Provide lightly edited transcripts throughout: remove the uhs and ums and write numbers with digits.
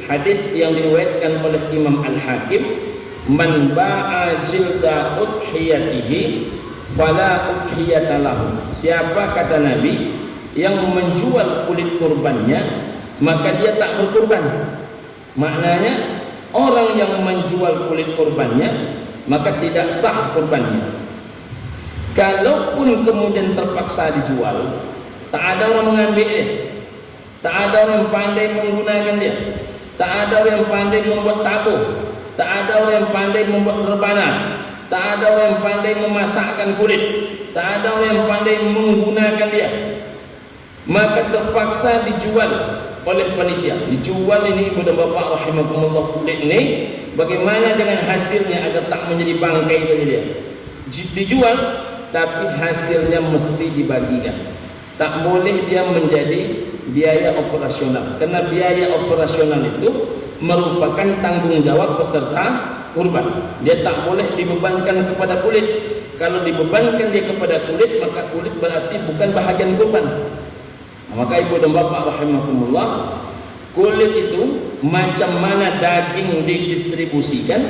hadis yang diriwayatkan oleh Imam Al-Hakim, man ba'a jilda udhiyatihi fala udhiyata lahu. Siapa, kata Nabi, yang menjual kulit kurbannya, maka dia tak berkurban. Maknanya orang yang menjual kulit kurbannya, maka tidak sah kurbannya. Kalaupun kemudian terpaksa dijual, tak ada orang mengambil dia, tak ada orang yang pandai menggunakan dia, tak ada orang yang pandai membuat tabung, tak ada orang yang pandai membuat rebana, tak ada orang yang pandai memasakkan kulit, tak ada orang yang pandai menggunakan dia, maka terpaksa dijual oleh panitia. Dijual ini, ibu dan bapak rahimakumullah, kulit ini bagaimana dengan hasilnya agar tak menjadi bangkai saja dia. Dijual, tapi hasilnya mesti dibagikan. Tak boleh dia menjadi biaya operasional, karena biaya operasional itu merupakan tanggung jawab peserta kurban. Dia tak boleh dibebankan kepada kulit. Kalau dibebankan dia kepada kulit, maka kulit berarti bukan bahagian kurban. Maka ibu dan bapak rahimakumullah, kulit itu macam mana daging didistribusikan,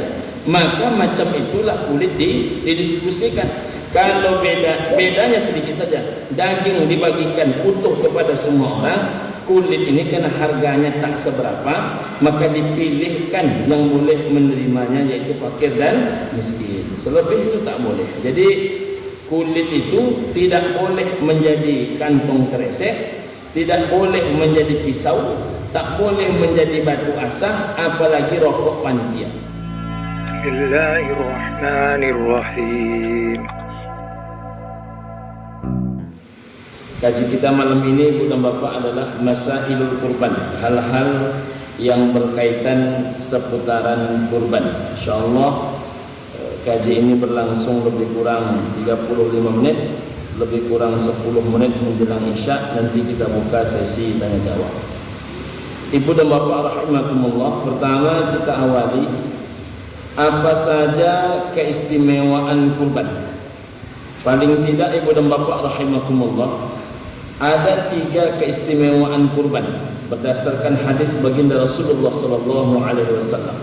maka macam itulah kulit didistribusikan. Kalau bedanya sedikit saja, daging dibagikan utuh kepada semua orang, kulit ini karena harganya tak seberapa, maka dipilihkan yang boleh menerimanya, yaitu fakir dan miskin. Selebih itu tak boleh. Jadi kulit itu tidak boleh menjadi kantong kresek, tidak boleh menjadi pisau, tak boleh menjadi batu asah, apalagi rokok panitia. Bismillahirrahmanirrahim. Kaji kita malam ini, ibu dan bapak, adalah masailul kurban, hal-hal yang berkaitan seputaran kurban. Insyaallah kaji ini berlangsung lebih kurang 35 menit, lebih kurang 10 menit menjelang isya. Nanti kita buka sesi tanya jawab. Ibu dan bapak rahimakumullah, pertama kita awali apa saja keistimewaan kurban. Paling tidak ibu dan bapak rahimakumullah, ada 3 keistimewaan kurban berdasarkan hadis baginda Rasulullah sallallahu alaihi wasallam.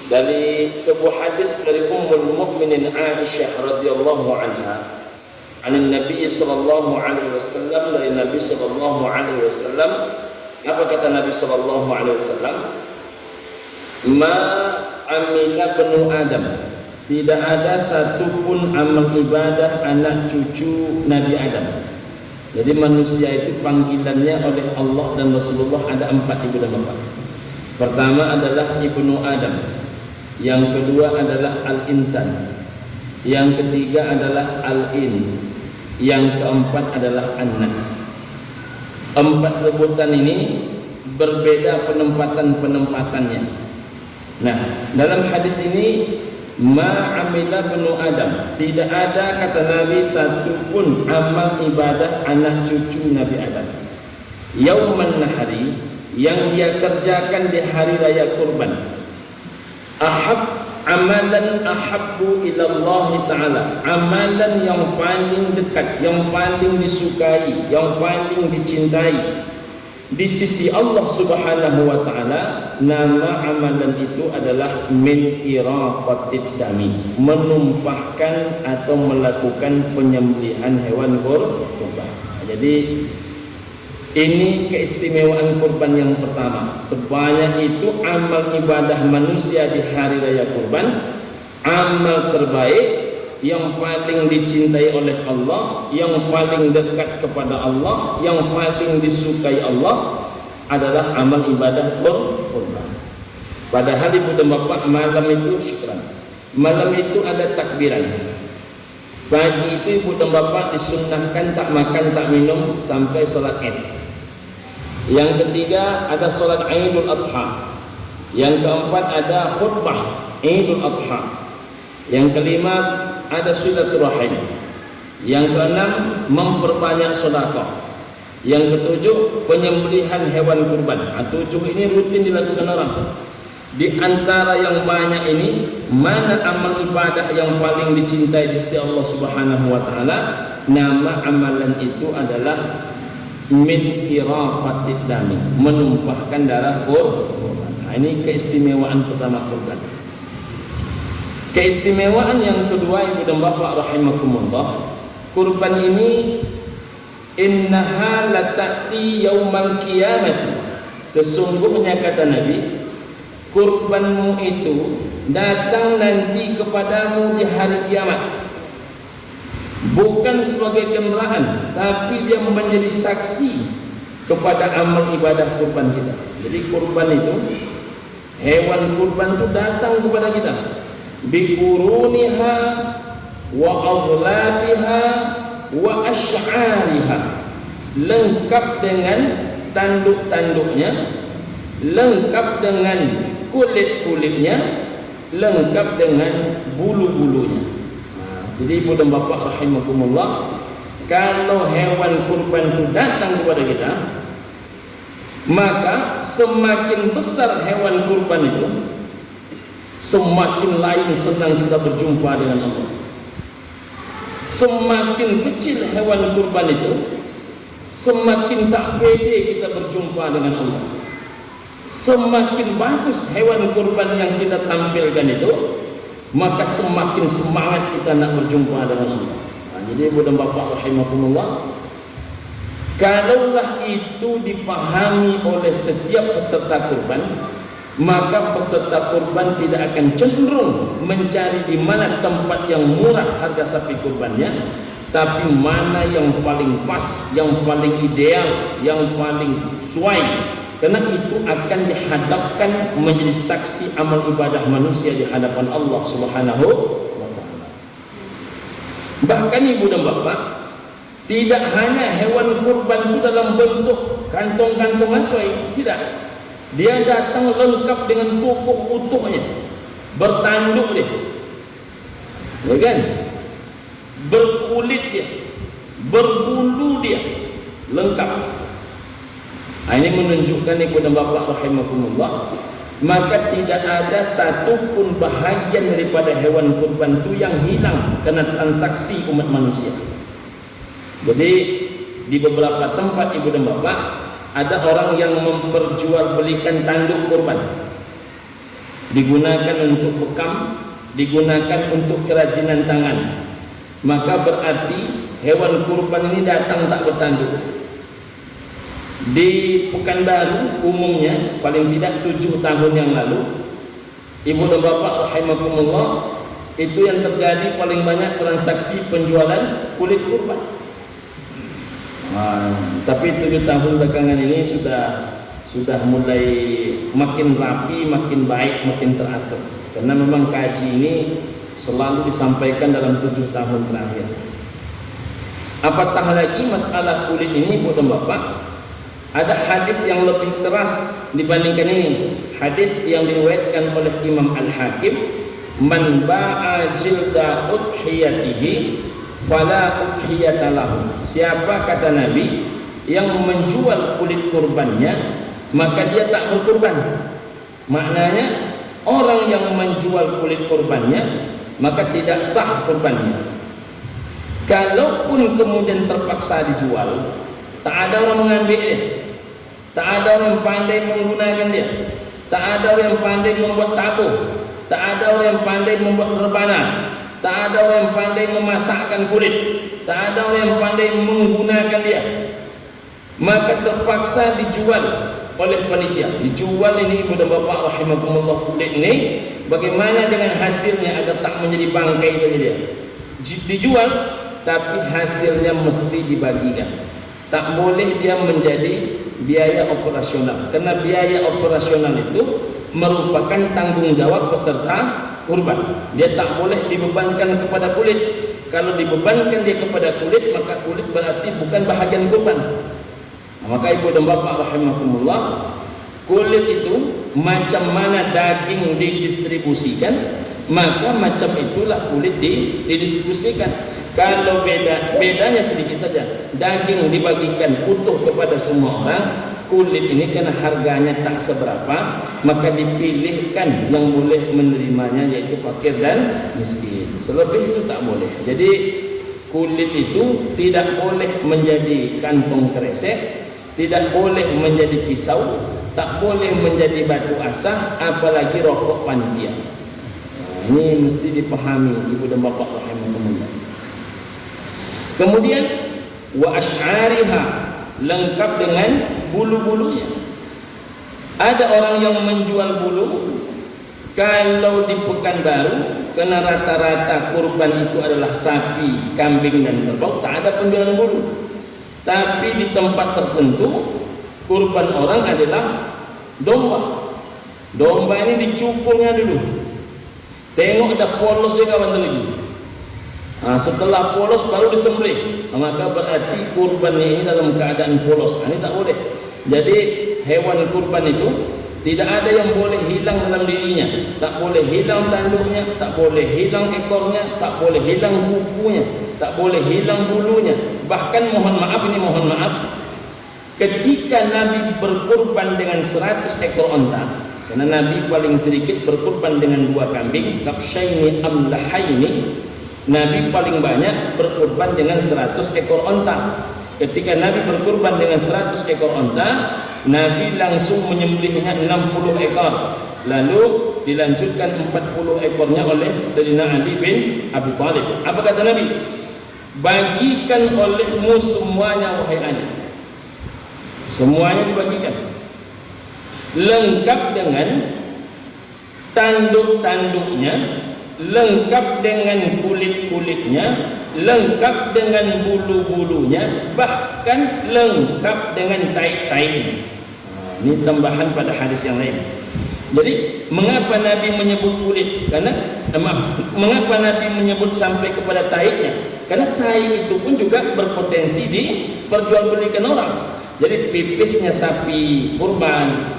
Dari sebuah hadis dari Ummul Mukminin Aisyah radhiyallahu anha, anin Nabi sallallahu alaihi wasallam, dari Nabi sallallahu alaihi wasallam, apa kata Nabi sallallahu alaihi wasallam? Ma amila banu Adam, tidak ada satupun amal ibadah anak cucu Nabi Adam. Jadi manusia itu panggilannya oleh Allah dan Rasulullah ada 4, ibu dan bapak. Pertama adalah ibnu Adam, yang kedua adalah al-insan, yang ketiga adalah al-ins, yang keempat adalah an-nas. 4 sebutan ini berbeda penempatan-penempatannya. Nah, dalam hadis ini, ma'amila benu Adam, tidak ada, kata Nabi, satupun amal ibadah anak cucu Nabi Adam, yauman nahari, yang dia kerjakan di hari raya kurban, amalan ahabbu ilallahi ta'ala, amalan yang paling dekat, yang paling disukai, yang paling dicintai di sisi Allah subhanahu wa ta'ala. Nama amalan itu adalah min iraqatid dami, menumpahkan atau melakukan penyembelihan hewan kurban. Jadi ini keistimewaan kurban yang pertama. Sebanyak itu amal ibadah manusia di hari raya kurban, amal terbaik yang paling dicintai oleh Allah, yang paling dekat kepada Allah, yang paling disukai Allah adalah amal ibadah kurban. Padahal ibu dan bapak, malam itu syukran, malam itu ada takbiran. Pagi itu ibu dan bapak disunnahkan tak makan tak minum sampai salat Id. Yang ketiga ada salat Idul Adha. Yang keempat ada khutbah Idul Adha. Yang kelima ada silaturahim. Yang keenam memperbanyak sedekah. Yang ketujuh penyembelihan hewan kurban. 7 ini rutin dilakukan orang. Di antara yang banyak ini, mana amal ibadah yang paling dicintai di sisi Allah Subhanahu wa taala? Nama amalan itu adalah min iraqatid dami, menumpahkan darah kurban. Nah, ini keistimewaan pertama kurban. Keistimewaan yang kedua, ibu dan bapak rahimakumullah, kurban ini innaha latati yaumal qiyamati, sesungguhnya kata Nabi, kurbanmu itu datang nanti kepadamu di hari kiamat, bukan sebagai kendaraan, tapi dia menjadi saksi kepada amal ibadah kurban kita. Jadi kurban itu, hewan kurban itu datang kepada kita biquruniha wa adlafiha wa asy'ariha, lengkap dengan tanduk-tanduknya, lengkap dengan kulit-kulitnya, lengkap dengan bulu-bulunya. Nah, jadi ibu dan bapak rahimakumullah, kalau hewan kurban itu datang kepada kita, maka semakin besar hewan kurban itu, semakin lain senang kita berjumpa dengan Allah. Semakin kecil hewan kurban itu, semakin tak pede kita berjumpa dengan Allah. Semakin bagus hewan kurban yang kita tampilkan itu, maka semakin semangat kita nak berjumpa dengan Allah. Nah, jadi ibu dan bapak rahimakumullah, kalaulah itu difahami oleh setiap peserta kurban, maka peserta kurban tidak akan cenderung mencari di mana tempat yang murah harga sapi kurbannya, tapi mana yang paling pas, yang paling ideal, yang paling sesuai, karena itu akan dihadapkan menjadi saksi amal ibadah manusia di hadapan Allah Subhanahu wa ta'ala. Bahkan ibu dan bapak, tidak hanya hewan kurban itu dalam bentuk kantong-kantong asoi, tidak. Dia datang lengkap dengan tubuh utuhnya, bertanduk dia, ya kan? Berkulit dia, berbulu dia, lengkap. Nah, ini menunjukkan ibu dan bapak rahimakumullah, maka tidak ada satupun bahagian daripada hewan kurban itu yang hilang karena transaksi umat manusia. Jadi di beberapa tempat ibu dan bapak, ada orang yang memperjualbelikan tanduk kurban, digunakan untuk bekam, digunakan untuk kerajinan tangan. Maka berarti hewan kurban ini datang tak bertanduk. Di Pekanbaru umumnya paling tidak 7 tahun yang lalu, ibu dan bapak rahimakumullah, itu yang terjadi paling banyak transaksi penjualan kulit kurban. Tapi 7 tahun belakangan ini sudah mulai makin rapi, makin baik, makin teratur. Karena memang kaji ini selalu disampaikan dalam 7 tahun terakhir. Apatah lagi masalah kulit ini, ibu dan bapak, ada hadis yang lebih keras dibandingkan ini. Hadis yang diriwayatkan oleh Imam Al-Hakim, man ba'a jilda udhiyatihi fala udhiyata lahu. Siapa, kata Nabi, yang menjual kulit kurbannya, maka dia tak berkurban. Maknanya orang yang menjual kulit kurbannya, maka tidak sah kurbannya. Kalaupun kemudian terpaksa dijual, tak ada orang mengambil dia, tak ada orang yang pandai menggunakan dia, tak ada orang yang pandai membuat tabuh, tak ada orang yang pandai membuat rebana, tak ada orang yang pandai memasakkan kulit, tak ada orang yang pandai menggunakan dia, maka terpaksa dijual oleh panitia. Dijual ini ibu dan bapak rahimakumullah, kulit ini bagaimana dengan hasilnya agar tak menjadi bangkai saja dia. Dijual, tapi hasilnya mesti dibagikan. Tak boleh dia menjadi biaya operasional, karena biaya operasional itu merupakan tanggung jawab peserta kurban. Dia tak boleh dibebankan kepada kulit. Kalau dibebankan dia kepada kulit, maka kulit berarti bukan bahagian kurban. Nah, maka ibu dan bapak rahimakumullah, kulit itu macam mana daging didistribusikan, maka macam itulah kulit didistribusikan. Kalau bedanya sedikit saja, daging dibagikan utuh kepada semua orang, kulit ini karena harganya tak seberapa, maka dipilihkan yang boleh menerimanya, yaitu fakir dan miskin. Selebih itu tak boleh. Jadi kulit itu tidak boleh menjadi kantong kresek, tidak boleh menjadi pisau, tak boleh menjadi batu asah, apalagi rokok panitia. Ini mesti dipahami ibu dan bapak rahimahumullah. Kemudian wa asy'ariha, lengkap dengan bulu-bulunya. Ada orang yang menjual bulu, kalau di Pekanbaru, karena rata-rata kurban itu adalah sapi, kambing dan kerbau, tak ada penjualan bulu. Tapi di tempat tertentu kurban orang adalah domba. Domba ini dicukurnya dulu. Tengok ada polosnya kawan lagi. Setelah polos baru disembelih. Maka berarti kurbannya ini dalam keadaan polos. Ini tak boleh. Jadi hewan kurban itu tidak ada yang boleh hilang dalam dirinya. Tak boleh hilang tanduknya, tak boleh hilang ekornya, tak boleh hilang kukunya, tak boleh hilang bulunya. Bahkan mohon maaf, ketika Nabi berkurban dengan 100 ekor onta, karena Nabi paling sedikit berkurban dengan 2 kambing, kabsyaini amlahaini, Nabi paling banyak berkurban dengan 100 ekor onta. Ketika Nabi berkurban dengan 100 ekor onta, Nabi langsung menyembelihnya 60 ekor, lalu dilanjutkan 40 ekornya oleh Sayyidina Ali bin Abi Thalib. Apa kata Nabi? Bagikan olehmu semuanya wahai Ali. Semuanya dibagikan, lengkap dengan tanduk-tanduknya, lengkap dengan kulit-kulitnya, lengkap dengan bulu-bulunya, bahkan lengkap dengan tai-tainya. Ini tambahan pada hadis yang lain. Jadi mengapa Nabi menyebut kulit? Mengapa Nabi menyebut sampai kepada tainya? Karena tai itu pun juga berpotensi diperjualbelikan orang. Jadi pipisnya sapi kurban,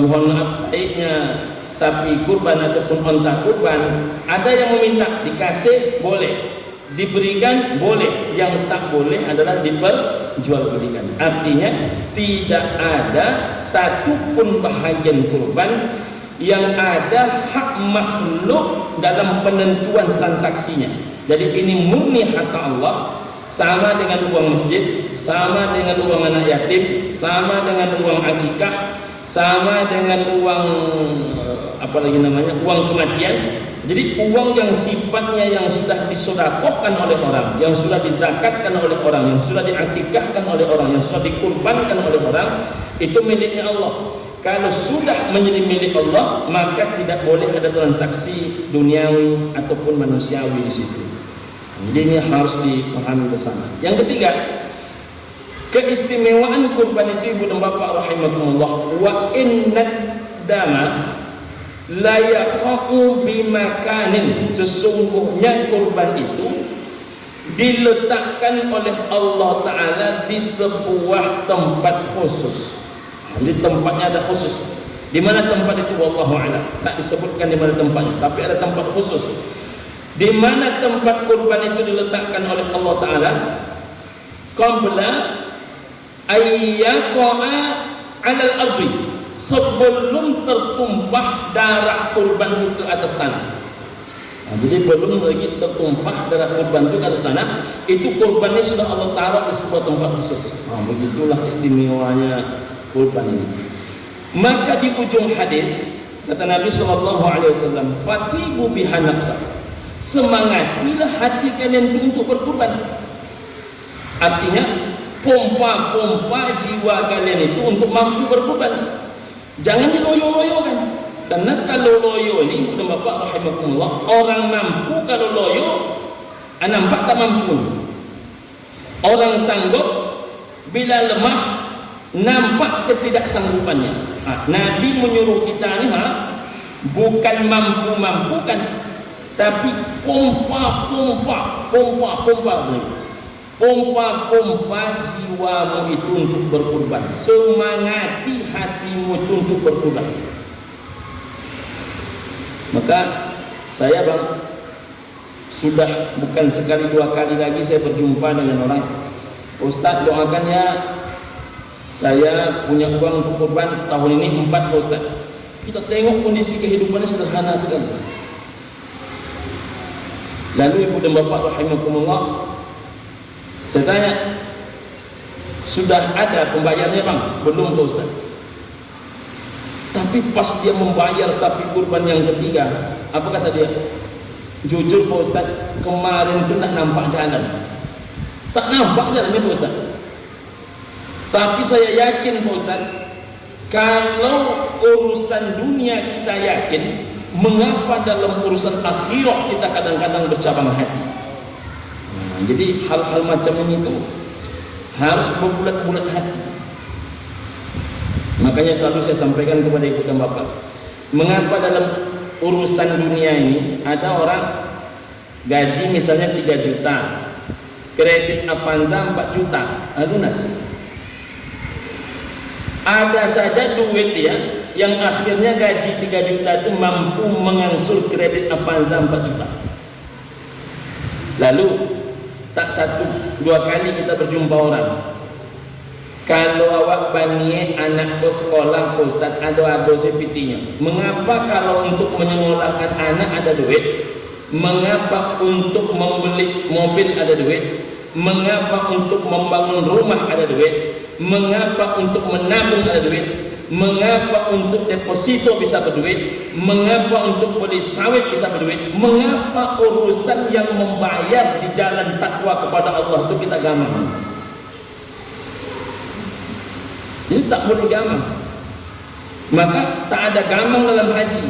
mohon maaf, tainya sapi kurban ataupun onta kurban, ada yang meminta dikasih boleh, diberikan boleh, yang tak boleh adalah diperjualbelikan. Artinya tidak ada satupun bahagian kurban yang ada hak makhluk dalam penentuan transaksinya. Jadi ini murni harta Allah, sama dengan uang masjid, sama dengan uang anak yatim, sama dengan uang akikah, sama dengan uang uang kematian. Jadi uang yang sifatnya yang sudah disedekahkan oleh orang, yang sudah dizakatkan oleh orang, yang sudah diakikahkan oleh orang, yang sudah dikurbankan oleh orang, itu miliknya Allah. Kalau sudah menjadi milik Allah, maka tidak boleh ada transaksi duniawi ataupun manusiawi di situ. Jadi ini harus dipahami bersama. Yang ketiga, keistimewaan kurban itu ibu dan bapak rahimakumullah, wa innad dama la yaqa'u bimakanin, sesungguhnya kurban itu diletakkan oleh Allah Ta'ala di sebuah tempat khusus. Di tempatnya ada khusus. Di mana tempat itu wallahu a'lam, tak disebutkan di mana tempatnya, tapi ada tempat khusus. Di mana tempat kurban itu diletakkan oleh Allah Ta'ala? Qabla ayyaqa'a 'alal ardi, sebelum tertumpah darah kurban itu ke atas tanah. Jadi belum lagi tertumpah darah kurban itu ke atas tanah, itu kurbannya sudah Allah taruh di sebuah tempat khusus. Begitulah istimewanya kurban ini. Maka di ujung hadis kata Nabi SAW, fatibu biha nafsa, semangatilah hati kalian itu untuk berkurban. Artinya pompa jiwa kalian itu untuk mampu berkurban. Jangan diloyo-loyokan. Karena kalau loyo ini ibu dan bapak rahimakumullah, orang mampu kalau loyo nampak tak mampu. Orang sanggup bila lemah nampak ketidaksanggupannya. Nabi menyuruh kita ini bukan mampu-mampukan, tapi pompa jiwamu itu untuk berkurban, semangati hatimu itu untuk berkurban. Maka saya sudah bukan sekali dua kali lagi saya berjumpa dengan orang, Ustaz doakan ya, saya punya uang untuk kurban tahun ini 4 Ustaz. Kita tengok kondisi kehidupannya sederhana sekali. Lalu ibu dan bapak rahimakumullah, saya tanya, sudah ada pembayarnya bang? Belum Pak Ustaz. Tapi pas dia membayar sapi kurban yang ketiga, apa kata dia? Jujur Pak Ustaz, kemarin itu tak nampak jalan. Tak nampak jalannya Pak Ustaz. Tapi saya yakin Pak Ustaz, kalau urusan dunia kita yakin, mengapa dalam urusan akhirah kita kadang-kadang bercabang hati? Jadi hal-hal macam ini itu harus berbulat-bulat hati. Makanya selalu saya sampaikan kepada ibu dan bapak, mengapa dalam urusan dunia ini ada orang gaji misalnya 3 juta, kredit Avanza 4 juta, lunas. Ada saja duit dia yang akhirnya gaji 3 juta itu mampu mengangsur kredit Avanza 4 juta. Lalu tak 1-2 kali kita berjumpa orang, kalau awak bani anak ke sekolah Ustaz, ada sepitinya. Mengapa kalau untuk menyekolahkan anak ada duit? Mengapa untuk membeli mobil ada duit? Mengapa untuk membangun rumah ada duit? Mengapa untuk menabung ada duit? Mengapa untuk deposito bisa berduit? Mengapa untuk beli sawit bisa berduit? Mengapa urusan yang membayar di jalan takwa kepada Allah itu kita gamang? Jadi tak boleh gamang. Maka tak ada gamang dalam haji,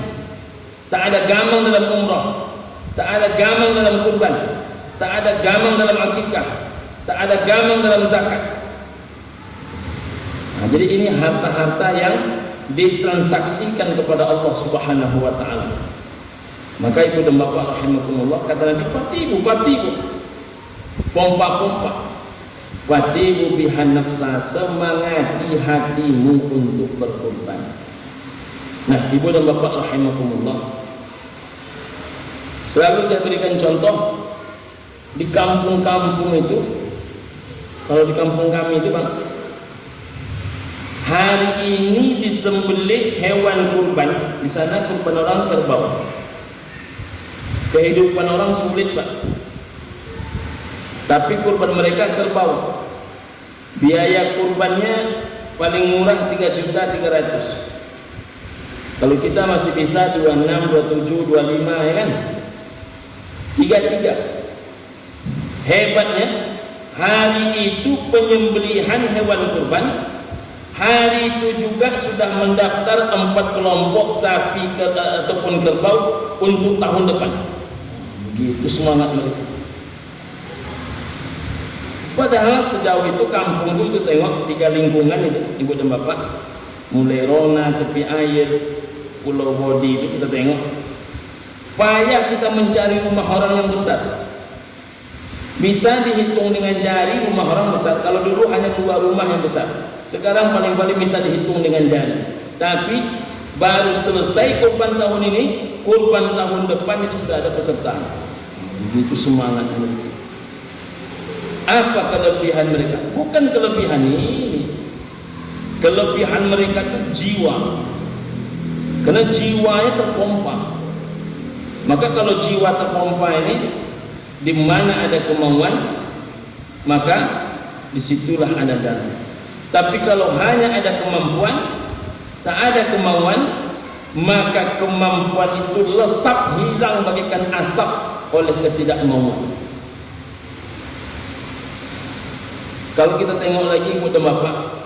tak ada gamang dalam umrah, tak ada gamang dalam kurban, tak ada gamang dalam akikah, tak ada gamang dalam zakat. Jadi ini harta-harta yang ditransaksikan kepada Allah Subhanahu wa taala. Maka ibu dan bapak rahimakumullah, kata Nabi, fatibu, pompa, fatibu bihan nafsa, semangati hatimu untuk berkorban. Nah, ibu dan bapak rahimakumullah, selalu saya berikan contoh di kampung-kampung itu. Kalau di kampung kami itu bang, hari ini disembelih hewan kurban, di sana kurban orang kerbau. Kehidupan orang sulit pak, tapi kurban mereka kerbau. Biaya kurbannya paling murah 3.300.000. Kalau kita masih bisa 26, 27, 25 ya kan, 33. Hebatnya hari itu penyembelihan hewan kurban, hari itu juga sudah mendaftar 4 kelompok sapi ataupun kerbau untuk tahun depan. Begitu semangat mereka. Padahal sejauh itu kampung itu tengok 3 lingkungan itu ibu dan bapak, mulai Rona, tepi air, Pulau Bodi itu kita tengok. Payah kita mencari rumah orang yang besar. Bisa dihitung dengan jari rumah orang besar. Kalau dulu hanya 2 rumah yang besar, sekarang paling-paling bisa dihitung dengan jari. Tapi baru selesai kurban tahun ini, kurban tahun depan itu sudah ada peserta. Begitu semangat mereka. Apa kelebihan mereka? Bukan kelebihan ini. Kelebihan mereka itu jiwa. Karena jiwanya terpompa. Maka kalau jiwa terpompa ini, di mana ada kemauan, maka disitulah ada jalan. Tapi kalau hanya ada kemampuan, tak ada kemauan, maka kemampuan itu lesap, hilang bagaikan asap oleh ketidakmauan. Kalau kita tengok lagi ibu dan bapak,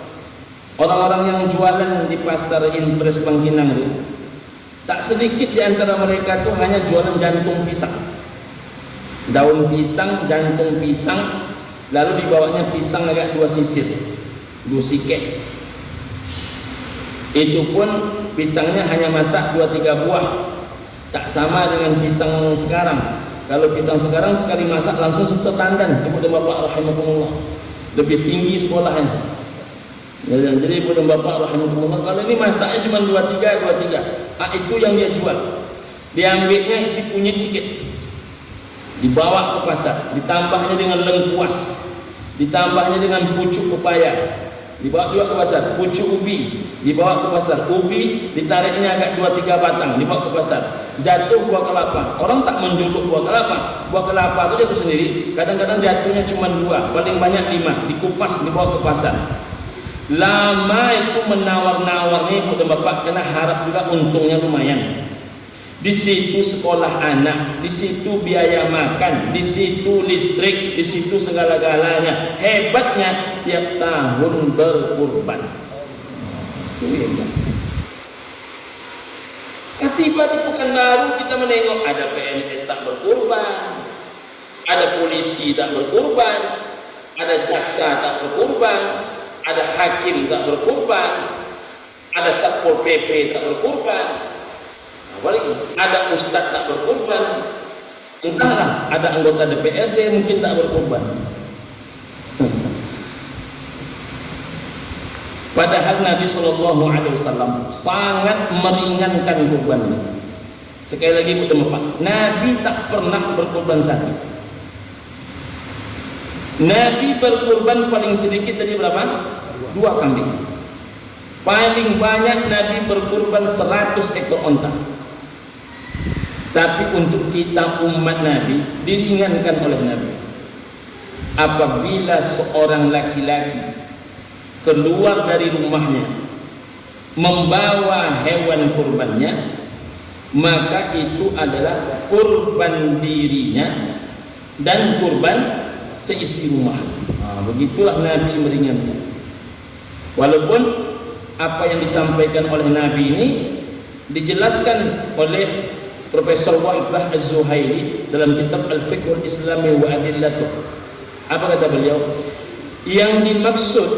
orang-orang yang jualan di pasar Impres Bangkinang itu, tak sedikit di antara mereka itu hanya jualan jantung pisang, daun pisang, jantung pisang, lalu dibawanya pisang agak 2 sisir, 2 siket. Itu pun pisangnya hanya masak 2-3 buah, tak sama dengan pisang sekarang. Kalau pisang sekarang sekali masak langsung setandan, ibu dan bapak rahimakumullah, lebih tinggi sekolahnya. Jadi ibu dan bapak rahimakumullah, kalau ini masaknya cuma 2-3, itu yang dia jual. Diambilnya isi kunyit sikit, dibawa ke pasar, ditambahnya dengan lengkuas, ditambahnya dengan pucuk pepaya, dibawa juga ke pasar. Pucuk ubi dibawa ke pasar, ubi ditariknya agak 2-3 batang, dibawa ke pasar. Jatuh buah kelapa, orang tak menjuluk buah kelapa. Buah kelapa itu jatuh sendiri, kadang-kadang jatuhnya cuma 2, paling banyak 5, dikupas dibawa ke pasar. Lama itu menawar-nawarnya ibu dan bapak, kena harap juga untungnya lumayan. Di situ sekolah anak, di situ biaya makan, di situ listrik, di situ segala-galanya. Hebatnya tiap tahun berkurban. Itu hebat. Tiba di Pekanbaru kita menengok ada PNS tak berkurban, ada polisi tak berkurban, ada jaksa tak berkurban, ada hakim tak berkurban, ada satpol PP tak berkurban. Ada ustadz tak berkurban, entahlah, ada anggota DPRD mungkin tak berkurban. Padahal Nabi SAW sangat meringankan kurban ini. Sekali lagi Bu Bapak, Nabi tak pernah berkurban sapi. Nabi berkurban paling sedikit tadi berapa? 2 kambing. Paling banyak Nabi berkurban 100 ekor onta. Tapi untuk kita umat Nabi diringankan oleh Nabi. Apabila seorang laki-laki keluar dari rumahnya membawa hewan kurbannya, maka itu adalah kurban dirinya dan kurban seisi rumah. Begitulah Nabi meringankan. Walaupun apa yang disampaikan oleh Nabi ini dijelaskan oleh Profesor Wahbah Az-Zuhaili dalam kitab Al-Fiqh Al-Islami wa Adillatuh. Apa kata beliau? Yang dimaksud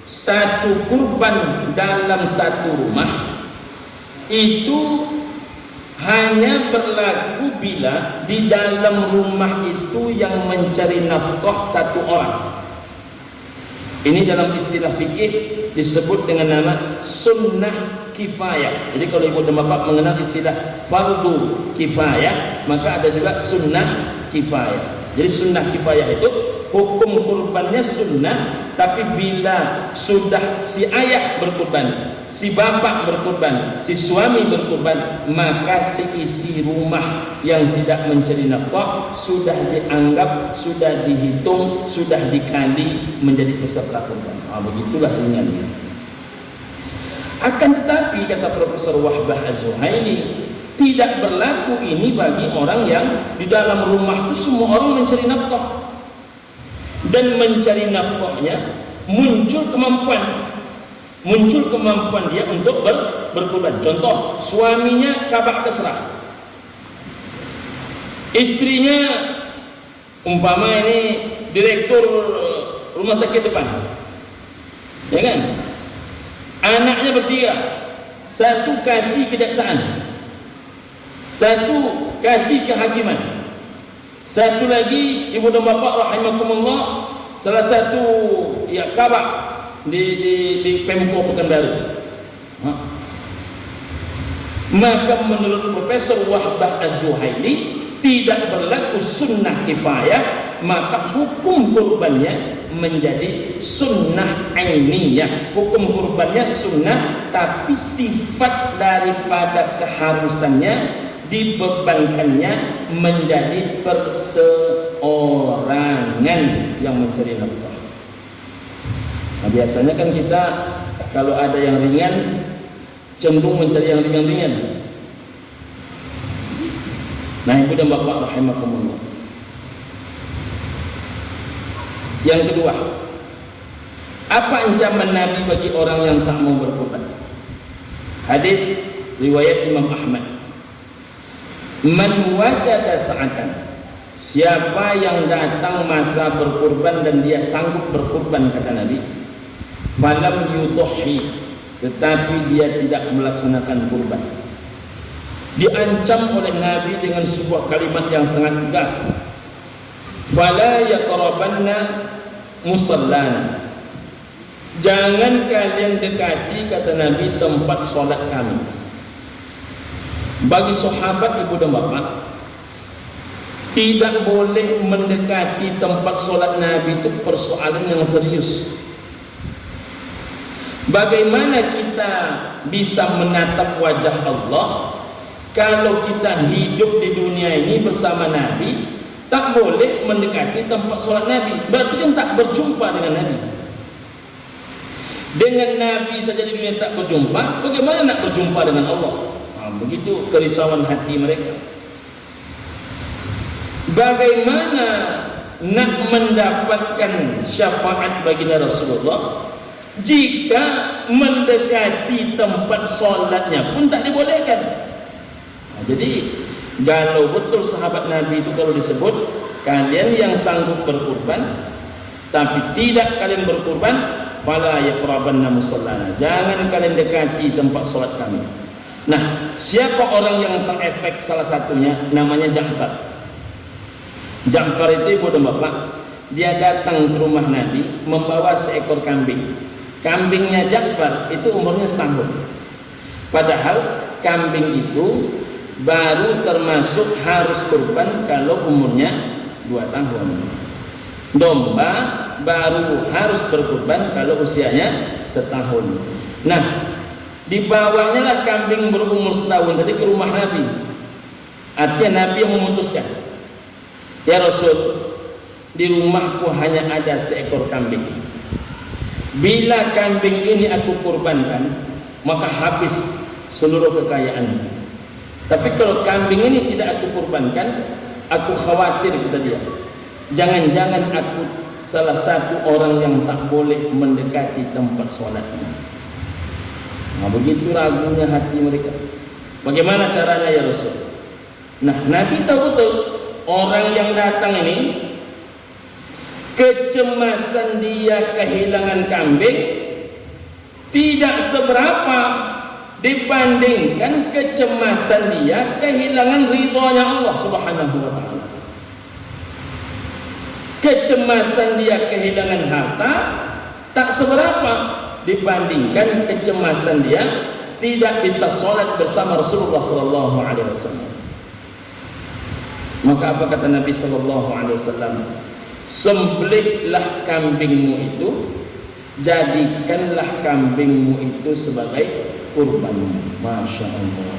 satu kurban dalam satu rumah itu hanya berlaku bila di dalam rumah itu yang mencari nafkah satu orang. Ini dalam istilah fikih disebut dengan nama sunnah kifayah. Jadi kalau ibu dan bapak mengenal istilah fardu kifayah, maka ada juga sunnah kifayah. Jadi sunnah kifayah itu hukum kurbannya sunnah, tapi bila sudah si ayah berkurban, si bapak berkurban, si suami berkurban, maka seisi rumah yang tidak mencari nafkah sudah dianggap, sudah dihitung, sudah dikali menjadi peserta kurban. Begitulah ringannya. Akan tetapi kata Profesor Wahbah Az-Zuhaili, tidak berlaku ini bagi orang yang di dalam rumah itu semua orang mencari nafkah. Dan mencari nafkahnya muncul kemampuan dia untuk berkurban. Contoh, suaminya kabak kesrah, istrinya umpama ini direktur rumah sakit depan, ya kan? Anaknya bertiga, satu kasih kejaksaan, satu kasih kehakiman, satu lagi ibu dan bapak rahimakumullah, salah satu ya kabak di Pemko Pekanbaru. Maka menurut Profesor Wahbah Az-Zuhaili tidak berlaku sunnah kifayah, maka hukum kurbannya menjadi sunnah ainiyah. Hukum kurbannya sunnah, tapi sifat daripada keharusannya dibebankannya menjadi perseorangan yang mencari nafkah. Nah, biasanya kan kita kalau ada yang ringan cenderung mencari yang ringan-ringan. Nah, ibu dan bapak rahimakumullah. Yang kedua, apa ancaman Nabi bagi orang yang tak mau berkurban? Hadis riwayat Imam Ahmad. Man wajada sa'atan, siapa yang datang masa berkurban dan dia sanggup berkurban, kata Nabi, falam yudhi, tetapi dia tidak melaksanakan kurban, diancam oleh Nabi dengan sebuah kalimat yang sangat tegas, fala yaqrabanna musallana, jangan kalian dekati, kata Nabi, tempat sholat kami. Bagi sahabat ibu dan bapak, tidak boleh mendekati tempat sholat Nabi itu persoalan yang serius. Bagaimana kita bisa menatap wajah Allah kalau kita hidup di dunia ini bersama Nabi, tak boleh mendekati tempat sholat Nabi? Berarti kan tak berjumpa dengan Nabi. Dengan Nabi saja di dunia tak berjumpa, bagaimana nak berjumpa dengan Allah? Begitu kerisauan hati mereka. Bagaimana nak mendapatkan syafaat baginda Rasulullah jika mendekati tempat solatnya pun tak dibolehkan? Jadi kalau betul sahabat Nabi itu kalau disebut kalian yang sanggup berkurban tapi tidak kalian berkurban, fala yaqrabanna musallana, jangan kalian dekati tempat solat kami. Nah, siapa orang yang terefek? Salah satunya namanya Ja'far. Ja'far itu ibu dan bapak, dia datang ke rumah Nabi membawa seekor kambing. Kambingnya Ja'far itu umurnya setahun. Padahal kambing itu baru termasuk harus kurban kalau umurnya 2 tahun. Domba baru harus berkurban kalau usianya setahun. Nah, dibawanya lah kambing berumur setahun tadi ke rumah Nabi. Artinya Nabi yang memutuskan, ya Rasul, di rumahku hanya ada seekor kambing. Bila kambing ini aku kurbankan, maka habis seluruh kekayaanku. Tapi kalau kambing ini tidak aku kurbankan, aku khawatir, kata dia, jangan-jangan aku salah satu orang yang tak boleh mendekati tempat sholatnya. Nah, begitu ragunya hati mereka. Bagaimana caranya ya Rasul? Nah, Nabi tahu betul orang yang datang ini kecemasan dia kehilangan kambing tidak seberapa dibandingkan kecemasan dia kehilangan ridhonya Allah Subhanahu wa ta'ala. Kecemasan dia kehilangan harta tak seberapa dibandingkan kecemasan dia tidak bisa sholat bersama Rasulullah sallallahu alaihi wasallam. Maka apa kata Nabi sallallahu alaihi wasallam? Sembelihlah kambingmu itu, jadikanlah kambingmu itu sebagai kurbanmu. Masya Allah.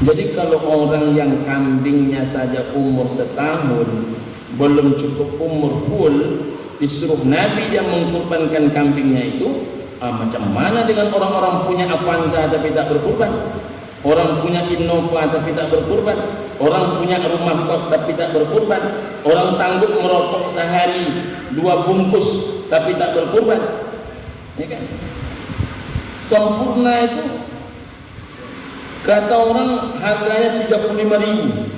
Jadi kalau orang yang kambingnya saja umur setahun, belum cukup umur full, disuruh Nabi dia mengkurbankan kambingnya itu, macam mana dengan orang-orang punya Avanza tapi tak berkurban, orang punya Innova tapi tak berkurban, orang punya rumah kos tapi tak berkurban, orang sanggup merokok sehari 2 bungkus tapi tak berkurban, ya kan? Sempurna itu kata orang harganya 35.000.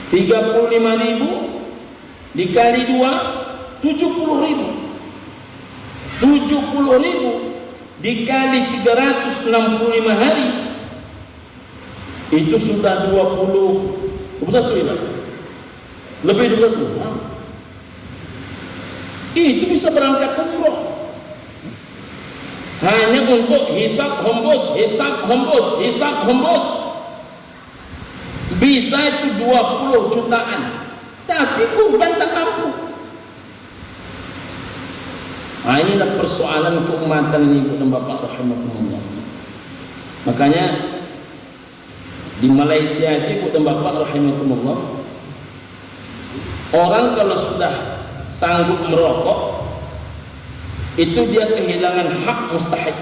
35.000 dikali 2 70.000. 70.000 dikali 365 hari itu sudah 21 ya, lebih 21. Itu bisa berangkat umroh hanya untuk hisab hembus, hisab hembus, hisab hembus. Bisa itu 20 jutaan, tapi kurban tak mampu. Nah, inilah persoalan keumatan ini, ibu dan bapak rahimakumullah. Makanya di Malaysia itu, ibu dan bapak rahimakumullah, orang kalau sudah sanggup merokok itu dia kehilangan hak mustahik.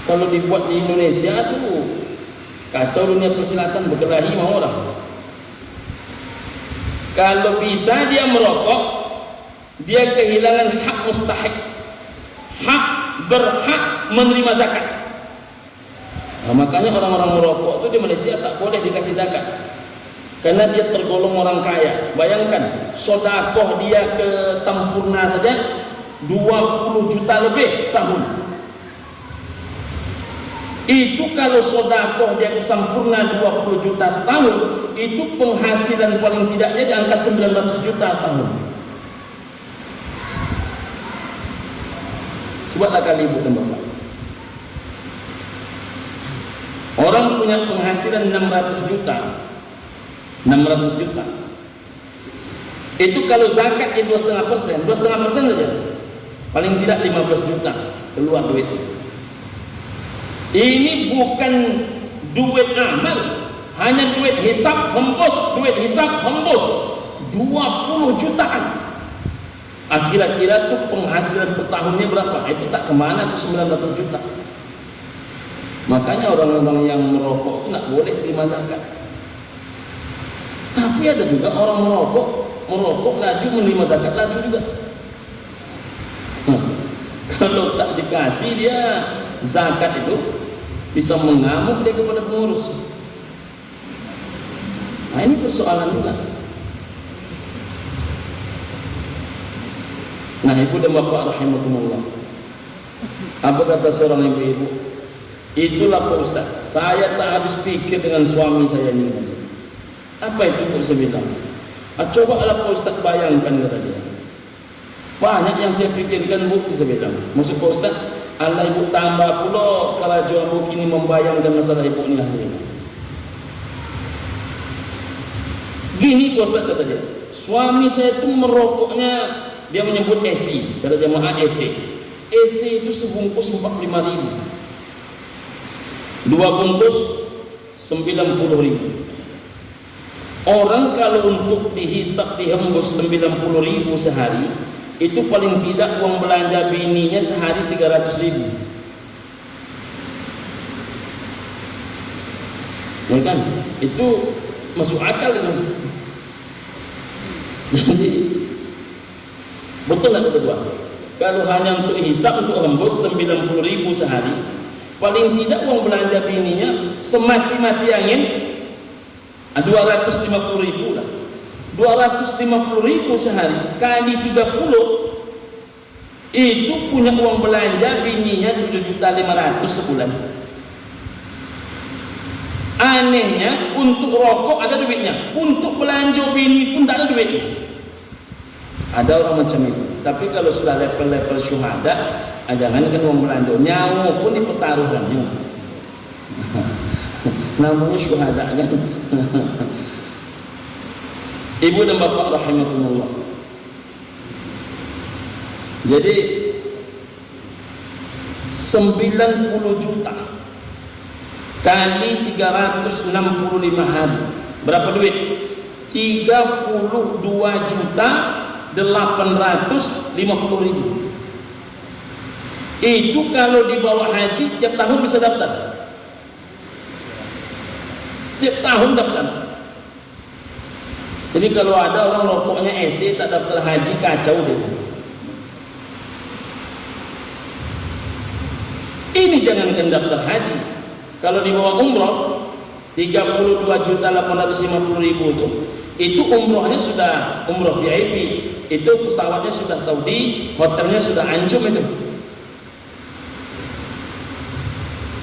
Kalau dibuat di Indonesia tuh kacau dunia persilatan, berkelahi sama orang. Kalau bisa dia merokok, dia kehilangan hak mustahik, hak berhak menerima zakat. Nah, makanya orang-orang merokok itu di Malaysia tak boleh dikasih zakat karena dia tergolong orang kaya. Bayangkan sodakoh dia ke sempurna saja 20 juta lebih setahun. Itu kalau sodakoh dia ke sempurna 20 juta setahun, itu penghasilan paling tidaknya di angka 900 juta setahun. Cobalah kali ibu dan bapak, orang punya penghasilan 600 juta, 600 juta itu kalau zakatnya 2,5%, 2,5% saja paling tidak 15 juta keluar duit. Ini bukan duit amal, hanya duit hisab hembus, duit hisab hembus 20 jutaan. Kira-kira tuh penghasilan per tahunnya berapa? Itu tak kemana tuh 900 juta. Makanya orang-orang yang merokok itu nggak boleh terima zakat. Tapi ada juga orang merokok laju menerima zakat laju juga. Kalau tak dikasih dia zakat itu bisa mengamuk dia kepada pengurus. Nah ini persoalan juga. Nah ibu dan bapak rahimakumullah, apa kata seorang ibu-ibu? Itulah Pak Ustaz, saya tak habis pikir dengan suami saya ini. Apa itu Bu? Saya bilang, coba lah Pak Ustaz bayangkan, kata dia. Banyak yang saya pikirkan Bu, saya bilang. Maksud Pak Ustaz, Allah ibu tambah pula kalau jual Bu kini membayangkan masalah ibu ni, saya bilang. Gini Pak Ustaz, kata dia, suami saya itu merokoknya, dia menyebut AC, kata jemaah AC. AC itu sebungkus 45.000, 2 bungkus 90.000. Orang kalau untuk dihisap dihembus 90.000 sehari, itu paling tidak uang belanja bininya sehari 300.000. Ya kan? Itu masuk akal kan? Jadi betul tak berdua? Kalau hanya untuk hisap, untuk hembus 90.000 sehari, paling tidak uang belanja bininya semati-mati angin 250.000 lah. 250.000 sehari kali 30 itu punya uang belanja bininya 7.500.000 sebulan. Anehnya untuk rokok ada duitnya, untuk belanja bini pun tak ada duitnya. Ada orang macam itu. Tapi kalau sudah level-level syuhada, jangankan uang belanja, nyawa pun dipertaruhkan. Namanya syuhada kan. Ibu dan bapak rahimakumullah. Jadi 90 juta kali 365 hari berapa duit? 32.850.000. Itu kalau dibawa haji tiap tahun bisa daftar. Tiap tahun daftar. Jadi kalau ada orang rokoknya EC tak daftar haji, kacau deh. Ini jangankan daftar haji, kalau dibawa umroh 32.850.000 itu umrohnya sudah umroh VIP, itu pesawatnya sudah Saudi, hotelnya sudah anjum itu.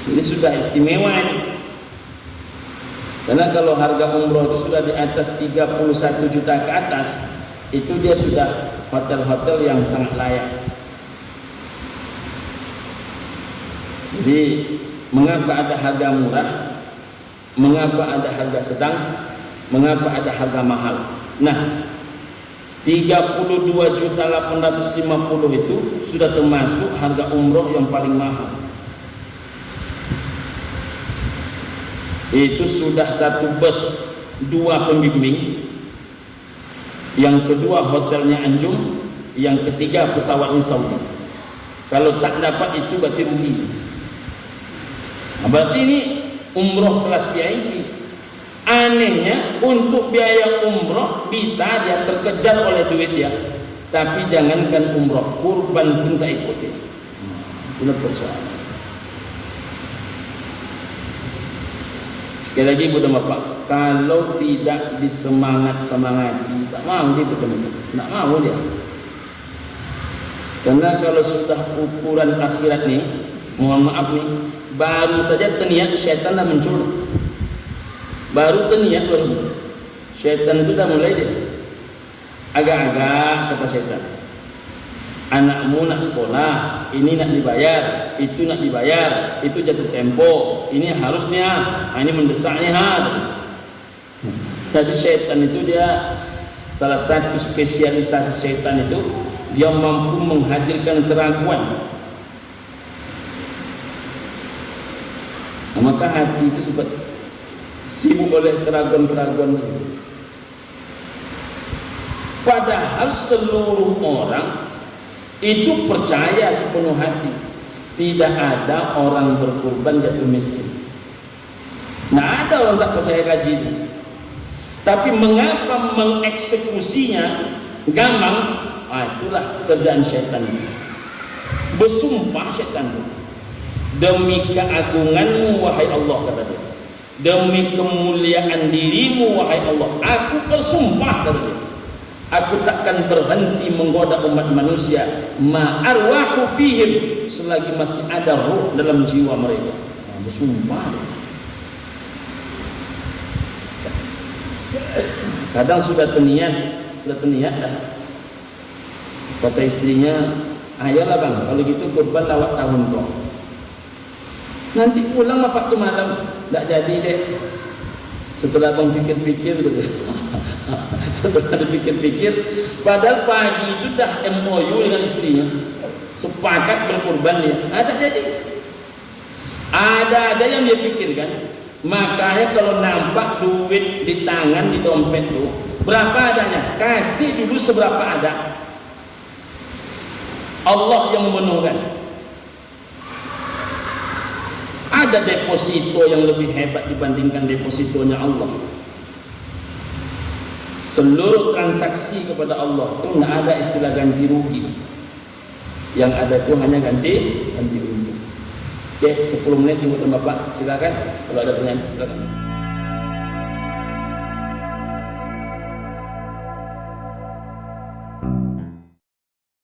Ini sudah istimewa ini. Karena kalau harga umroh itu sudah di atas 31 juta ke atas, itu dia sudah hotel-hotel yang sangat layak. Jadi mengapa ada harga murah, mengapa ada harga sedang, mengapa ada harga mahal? Nah, 32.850 itu sudah termasuk harga umroh yang paling mahal. Itu sudah satu bus 2 pembimbing, yang kedua hotelnya anjum, yang ketiga pesawatnya Saudi. Kalau tak dapat itu berarti rugi. Nah, berarti ini umroh kelas VIP. Anehnya untuk biaya umroh bisa dia terkejar oleh duit dia, tapi jangankan umroh, kurban pun tak ikut dia. Itulah persoalan. Sekali lagi ibu dan bapak, kalau tidak disemangat-semangati, tak mau dia betul-betul, tak mau dia. Karena kalau sudah ukuran akhirat nih, mohon maaf nih, baru saja terniat syaitan dah muncul. Baru terniat baru, syaitan itu dah mulai dia. Agak-agak kata syaitan, anakmu nak sekolah, ini nak dibayar, itu nak dibayar, itu jatuh tempo, ini harusnya, ini mendesaknya Jadi syaitan itu dia salah satu spesialisasi syaitan itu dia mampu menghadirkan keraguan. Nah, maka hati itu sebab sibuk oleh keraguan-keraguan tersebut. Padahal seluruh orang itu percaya sepenuh hati tidak ada orang berkurban jatuh miskin. Nah, ada orang tak percaya kaji itu. Tapi mengapa mengeksekusinya gampang? Itulah kerjaan syaitan. Bersumpah syaitan itu, demi keagunganmu wahai Allah, kata dia, demi kemuliaan dirimu wahai Allah, aku bersumpah, kata dia, aku takkan berhenti menggoda umat manusia ma'arwahu fihim, selagi masih ada ruh dalam jiwa mereka. Nah, bersumpah. Kadang sudah terniat dah. Kata istrinya, ayolah bang, kalau gitu kurban lawat tahun kau. Nanti pulang apa tuh malam, tak jadi deh. Setelah bang pikir-pikir, setelah dipikir-pikir, padahal pagi itu dah MOU dengan istrinya, sepakat berkurban dia, tak jadi. Ada aja yang dia pikirkan. Makanya kalau nampak duit di tangan, di dompet tuh berapa adanya, kasih dulu seberapa ada. Allah yang memenuhkan. Ada deposito yang lebih hebat dibandingkan depositonya Allah. Seluruh transaksi kepada Allah itu tidak ada istilah ganti rugi. Yang ada itu hanya ganti untung. Oke, 10 menit untuk Bapak, silakan. Kalau ada pertanyaan, silakan.